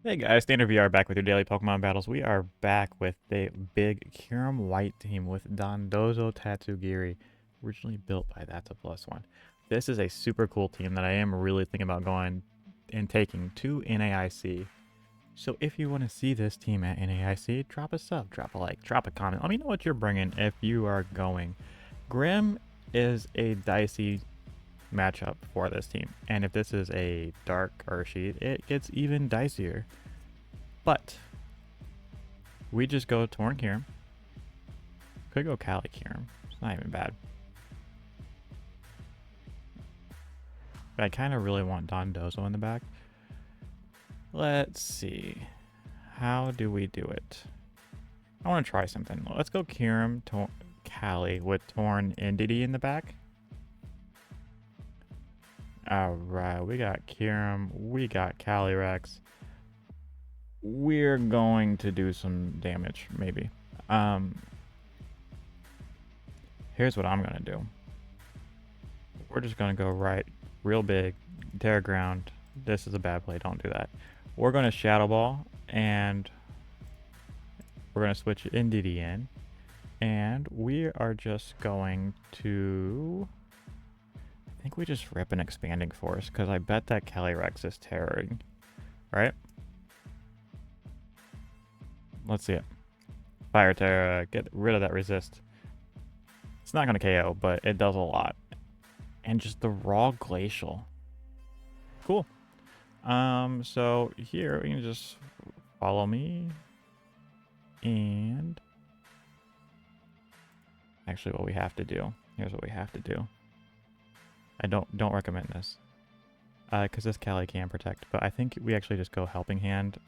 Hey guys, StandardVR back with your daily Pokemon battles. We are back with the big Kyurem White team with Dondozo Tatsugiri, originally built by That's a Plus One. This is a super cool team that I am really thinking about going and taking to NAIC. So if you want to see this team at NAIC, drop a sub, drop a like, drop a comment. Let me know what you're bringing if you are going. Grim is a dicey matchup for this team, and if this is a dark Urshied, it gets even dicier. But we just go Torn Kyurem. Could go Cali Kyurem. It's not even bad. But I kind of really want Dondozo in the back. Let's see. How do we do it? I want to try something. Let's go Kyurem, Cali with Torn Indeedee in the back. Alright, we got Kyurem, we got Calyrex. We're going to do some damage, maybe. Here's what I'm gonna do. We're just gonna go right real big, Terra Ground. This is a bad play, don't do that. We're gonna Shadow Ball, and we're gonna switch Indeedee in. And we are just going to... I think we just rip an Expanding Force, because I bet that Calyrex is terroring, right? Let's see it. Fire Terra, get rid of that resist. It's not going to KO, but it does a lot. And just the raw Glacial. Cool. So here we can just follow me. And actually what we have to do. Here's what we have to do. I don't recommend this, because this Cali can protect, but I think we actually just go Helping Hand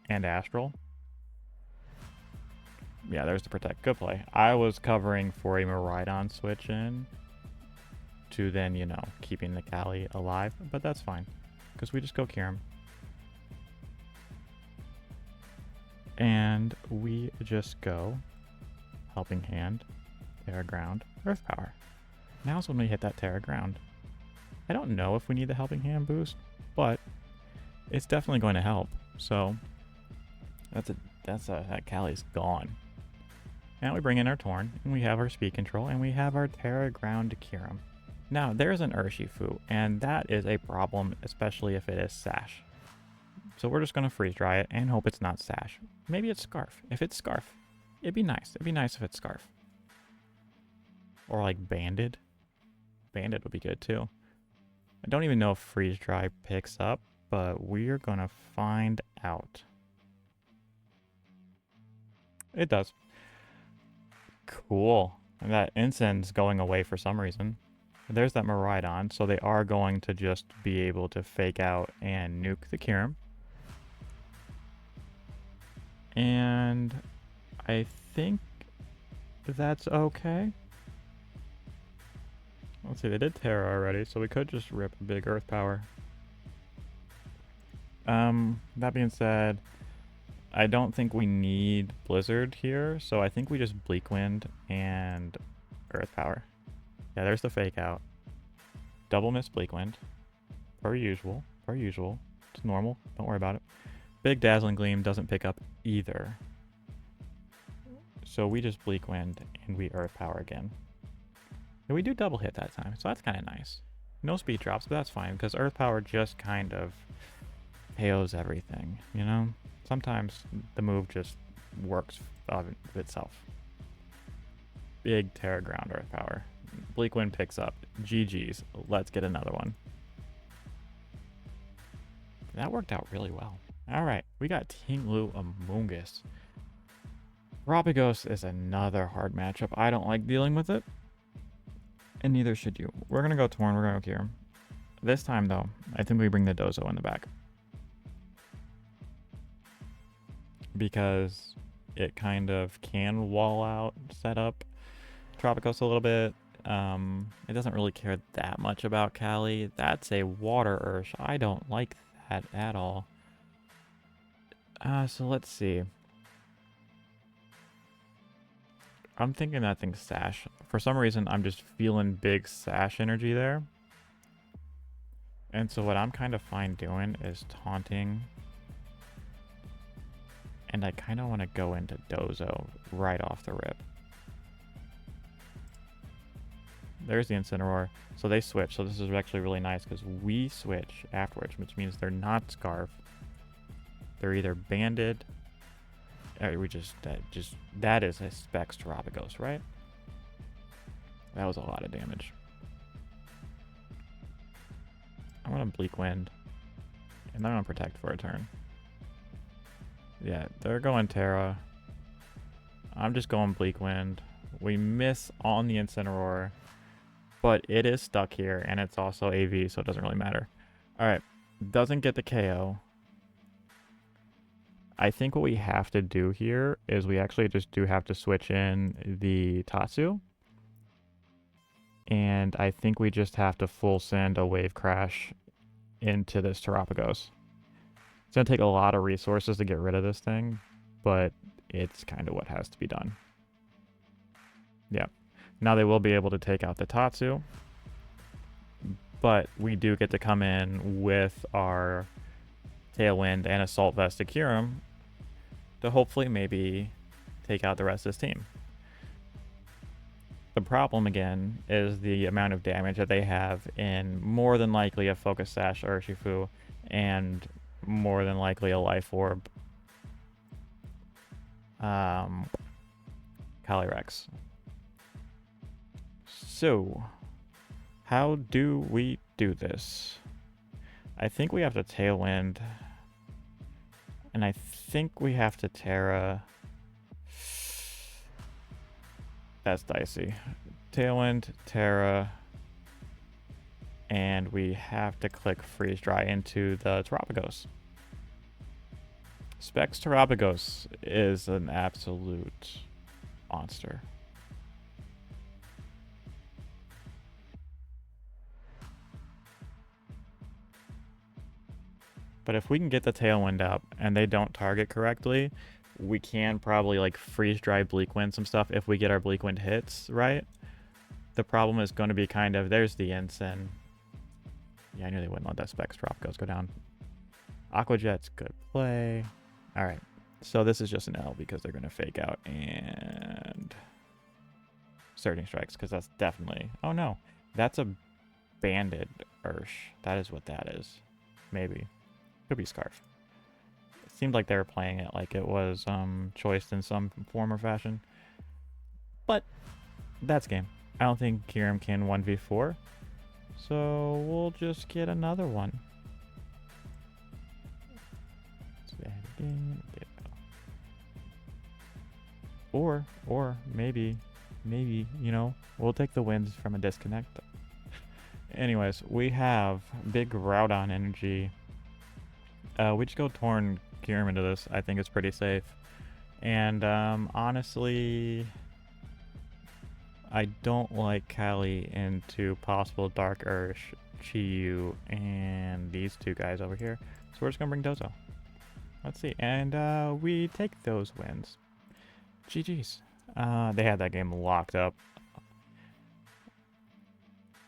and Astral. Yeah, there's the protect. Good play. I was covering for a Miraidon switch in to then, you know, keeping the Cali alive, but that's fine, because we just go Kyurem. And we just go Helping Hand, Terra Ground, Earth Power. Now's when we hit that Terra Ground. I don't know if we need the Helping Hand boost, but it's definitely going to help. So that Cali's gone. Now we bring in our Torn, and we have our Speed Control, and we have our Terra Ground Kyurem. Now there's an Urshifu, and that is a problem, especially if it is Sash. So we're just going to Freeze Dry it and hope it's not Sash. Maybe it's Scarf. If it's Scarf, it'd be nice. It'd be nice if it's Scarf. Or like Banded. Banded would be good too. I don't even know if Freeze Dry picks up, but we're gonna find out. It does. Cool. And that Incense going away for some reason. There's that Miraidon, so they are going to just be able to fake out and nuke the Kyurem. And I think that's okay. Let's see, they did Terra already, so we could just rip a big Earth Power. That being said, I don't think we need Blizzard here, so I think we just Bleak Wind and Earth Power. Yeah, there's the fake out. Double miss Bleak Wind. Per usual. It's normal, don't worry about it. Big Dazzling Gleam doesn't pick up either. So we just Bleak Wind and we Earth Power again. And we do double hit that time, so that's kind of nice. No speed drops, but that's fine, because Earth Power just kind of KOs everything, you know? Sometimes the move just works of itself. Big Terra Ground Earth Power. Bleak Wind picks up. GG's. Let's get another one. That worked out really well. Alright, we got Tinglu Amoonguss. Tropagos is another hard matchup. I don't like dealing with it. And neither should you. We're going to go Torn, we're going to go Kyurem. This time, though, I think we bring the Dozo in the back. Because it kind of can wall out, set up Tropagos a little bit. It doesn't really care that much about Cali. That's a Water Ursh. I don't like that at all. So let's see. I'm thinking that thing's Sash. For some reason, I'm just feeling big Sash energy there. And so what I'm kind of fine doing is taunting And I kind of want to go into Dozo right off the rip. There's the Incineroar. So they switch. So this is actually really nice because we switch afterwards, which means they're not Scarf. They're either Banded. Or that is a Specs Tropagos, right? That was a lot of damage. I'm going to Bleak Wind. And I'm going to Protect for a turn. Yeah, they're going Terra. I'm just going Bleak Wind. We miss on the Incineroar. But it is stuck here, and it's also AV, so it doesn't really matter. Alright, doesn't get the KO. I think what we have to do here is we actually just do have to switch in the Tatsu. And I think we just have to full send a Wave Crash into this Tropagos. It's going to take a lot of resources to get rid of this thing, but it's kind of what has to be done. Yeah. Now they will be able to take out the Tatsu, but we do get to come in with our Tailwind and Assault Vest to Kyurem to hopefully maybe take out the rest of this team. The problem, again, is the amount of damage that they have in more than likely a Focus Sash Urshifu and more than likely a Life Orb Calyrex. So, how do we do this? I think we have to Tailwind. And I think we have to Terra. That's dicey. Tailwind, Terra. And we have to click Freeze Dry into the Tropagos. Specs Tropagos is an absolute monster. But if we can get the Tailwind up and they don't target correctly, we can probably like freeze dry Bleak Wind some stuff if we get our Bleak Wind hits right. The problem is going to be kind of, there's the Ensign. Yeah, I knew they wouldn't let that Specs Tropagos go down. Aqua Jet's good play. Alright, so this is just an L because they're going to fake out and Surging Strikes because that's definitely, oh no, that's a Banded Ursh. That is what that is. Maybe. Could be Scarf. It seemed like they were playing it like it was choiced in some form or fashion. But that's game. I don't think Kyurem can 1v4. So we'll just get another one. Or maybe, you know, we'll take the wins from a disconnect. Anyways, we have big Groudon energy. We just go Torn Kyurem into this. I think it's pretty safe. And honestly, I don't like Cali into possible Dark Ursh, Chiyu, and these two guys over here. So we're just going to bring Dozo. Let's see. And we take those wins. GG's. They had that game locked up.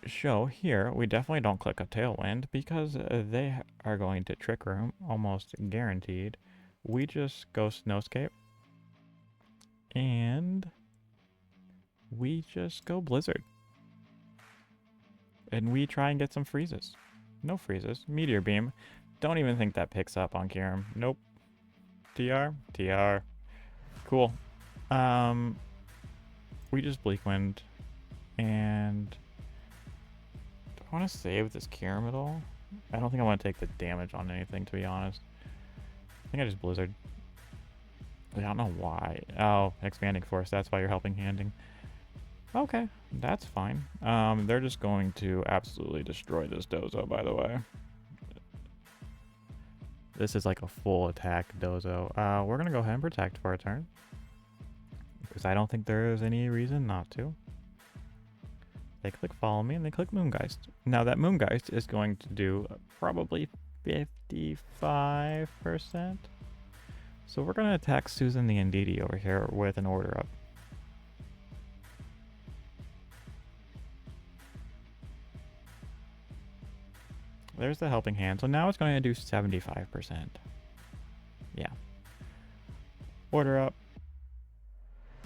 So here, we definitely don't click a Tailwind because they are going to Trick Room, almost guaranteed. We just go Snowscape. And we just go Blizzard. And we try and get some freezes. No freezes. Meteor Beam. Don't even think that picks up on Kyurem. Nope. TR? TR. Cool. We just Bleak Wind. And do I want to save this Kyurem at all? I don't think I want to take the damage on anything, to be honest. I think I just Blizzard. I don't know why. Oh, Expanding Force. That's why you're helping handing. Okay, that's fine. They're just going to absolutely destroy this Dozo, by the way. This is like a full attack Dozo. We're going to go ahead and Protect for a turn. Because I don't think there is any reason not to. They click Follow Me and they click Moongeist. Now that Moongeist is going to do probably 55%. So we're going to attack Susan the Indeedee over here with an Order Up. There's the Helping Hand. So now it's going to do 75%. Yeah. Order up.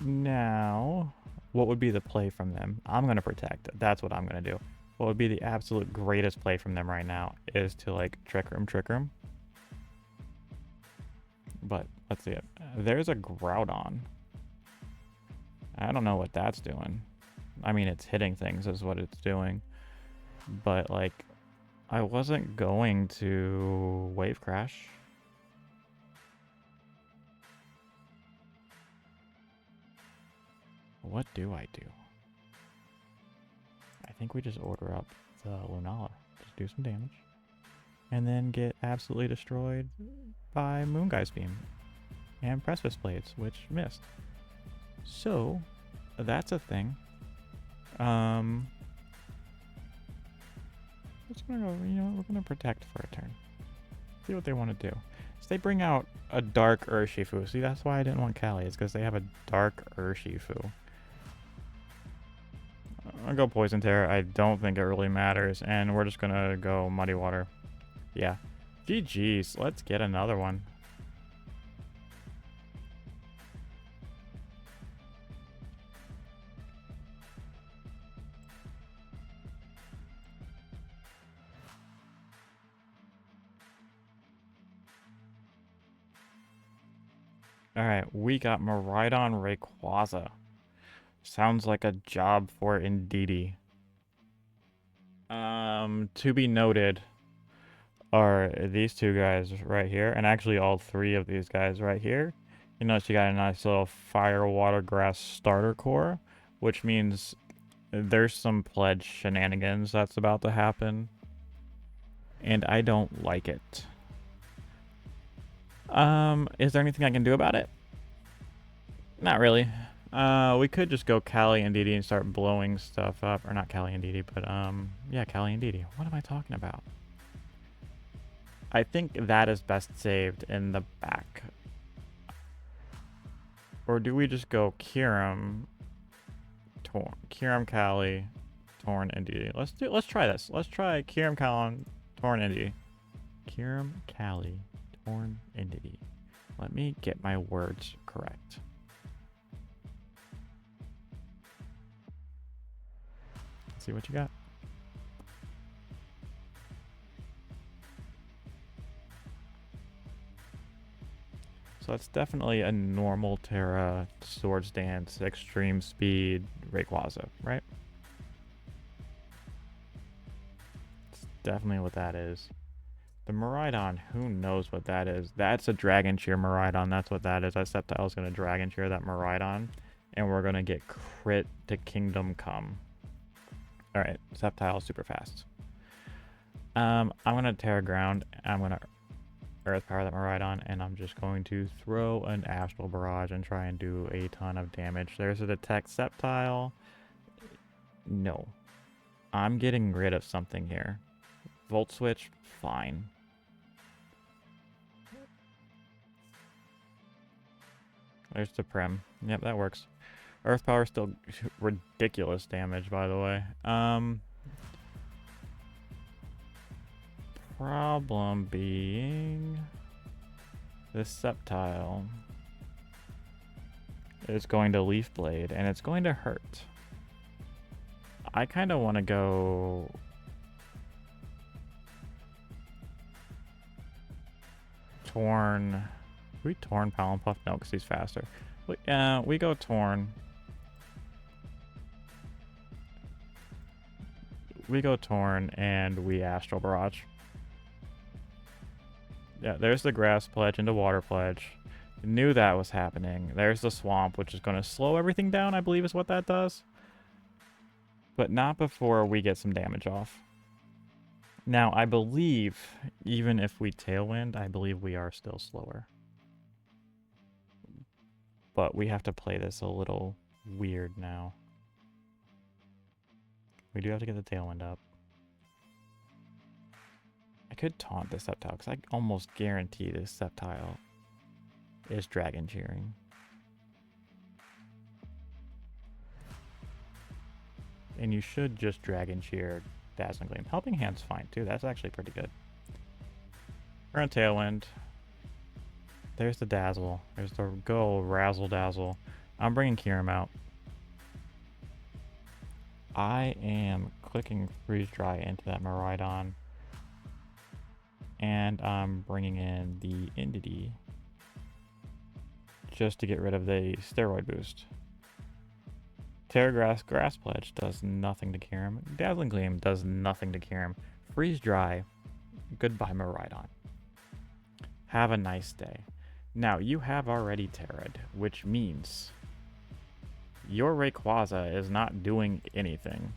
Now, what would be the play from them? I'm going to protect. That's what I'm going to do. What would be the absolute greatest play from them right now is to, like, trick room. But, let's see it. There's a Groudon. I don't know what that's doing. I mean, it's hitting things is what it's doing. But, like, I wasn't going to Wave Crash. What do I do? I think we just order up the Lunala. Just do some damage. And then get absolutely destroyed by Moonguy's Beam. And Precipice Blades, which missed. So, that's a thing. Just gonna go, you know, we're gonna protect for a turn. See what they want to do. So they bring out a dark Urshifu. See, that's why I didn't want Cali, is because they have a dark Urshifu. I'll go Poison Terror. I don't think it really matters. And we're just gonna go Muddy Water. Yeah. GG's. Let's get another one. Alright, we got Miraidon Rayquaza. Sounds like a job for Indeedee. To be noted are these two guys right here, and actually all three of these guys right here. You notice you got a nice little Fire, Water, Grass starter core, which means there's some pledge shenanigans that's about to happen, and I don't like it. Is there anything I can do about it? Not really. We could just go Cali and Indeedee and start blowing stuff up. Or not Cali and Indeedee, but, yeah, Cali and Indeedee. What am I talking about? I think that is best saved in the back. Or do we just go Kyurem, Torn, Kyurem, Cali, Torn, Indeedee? Let's try this. Let's try Kyurem, Cali, Torn, Indeedee. Kyurem, Cali, Torn, Indeedee. Let me get my words correct. Let's see what you got. So that's definitely a normal Terra, Swords Dance, Extreme Speed, Rayquaza, right? It's definitely what that is. The Miraidon, who knows what that is? That's a Dragon Cheer Miraidon. That's what that is. That Sceptile is going to Dragon Cheer that Miraidon. And we're going to get crit to Kingdom Come. Alright, Sceptile super fast. I'm going to Terra Ground. I'm going to Earth Power that Miraidon. And I'm just going to throw an Astral Barrage and try and do a ton of damage. There's a Detect Sceptile. No. I'm getting rid of something here. Volt Switch, fine. There's the Prim. Yep, that works. Earth Power still ridiculous damage, by the way. Problem being this Sceptile is going to Leaf Blade, and it's going to hurt. I kind of want to go Torn. We Torn Puff? No, because he's faster. We go Torn. We go Torn and we Astral Barrage. Yeah, there's the Grass Pledge into Water Pledge. Knew that was happening. There's the Swamp, which is going to slow everything down, I believe is what that does. But not before we get some damage off. Now, I believe, even if we Tailwind, I believe we are still slower. But we have to play this a little weird now. We do have to get the Tailwind up. I could taunt this Sceptile, because I almost guarantee this Sceptile is Dragon Cheering. And you should just Dragon Cheer Dazzling Gleam. Helping Hand's fine, too. That's actually pretty good. We're on Tailwind. There's the Dazzle. There's the go Razzle Dazzle. I'm bringing Kyurem out. I am clicking Freeze Dry into that Miraidon. And I'm bringing in the Indeedee just to get rid of the steroid boost. Terragrass Grass Pledge does nothing to Kyurem. Dazzling Gleam does nothing to Kyurem. Freeze Dry, goodbye Miraidon. Have a nice day. Now, you have already Terra'd, which means your Rayquaza is not doing anything.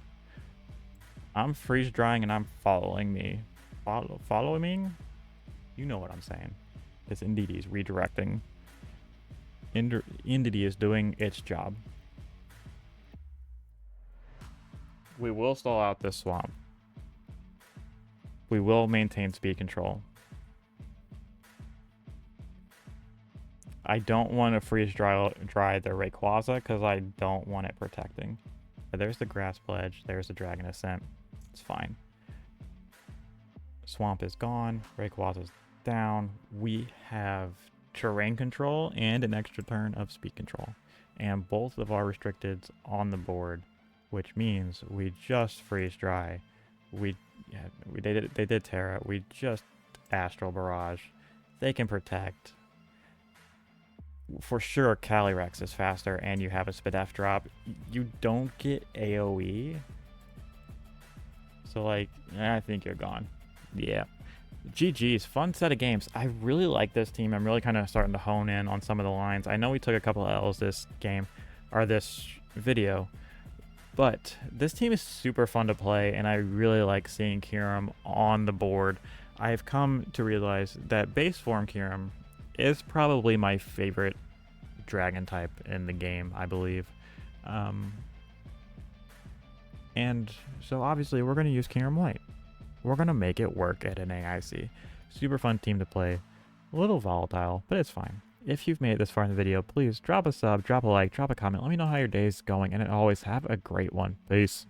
I'm freeze drying and I'm following me. Following me? You know what I'm saying. This Indeedee is redirecting. Indeedee is doing its job. We will stall out this swamp. We will maintain speed control. I don't want to freeze dry the Rayquaza because I don't want it protecting. But there's the Grass Pledge. There's the Dragon Ascent. It's fine. Swamp is gone. Rayquaza's down. We have terrain control and an extra turn of speed control. And both of our restricteds on the board, which means we just freeze dry. They did Terra. We just Astral Barrage. They can protect. For sure, Calyrex is faster, and you have a Spadef drop. You don't get AoE. So, like, I think you're gone. Yeah. GG's. Fun set of games. I really like this team. I'm really kind of starting to hone in on some of the lines. I know we took a couple of L's this game, or this video, but this team is super fun to play, and I really like seeing Kyurem on the board. I've come to realize that base form Kyurem is probably my favorite dragon type in the game, I believe. And so obviously we're going to use Kyurem White. We're going to make it work at NAIC. Super fun team to play. A little volatile, but it's fine. If you've made it this far in the video, please drop a sub, drop a like, drop a comment. Let me know how your day is going, and always have a great one. Peace.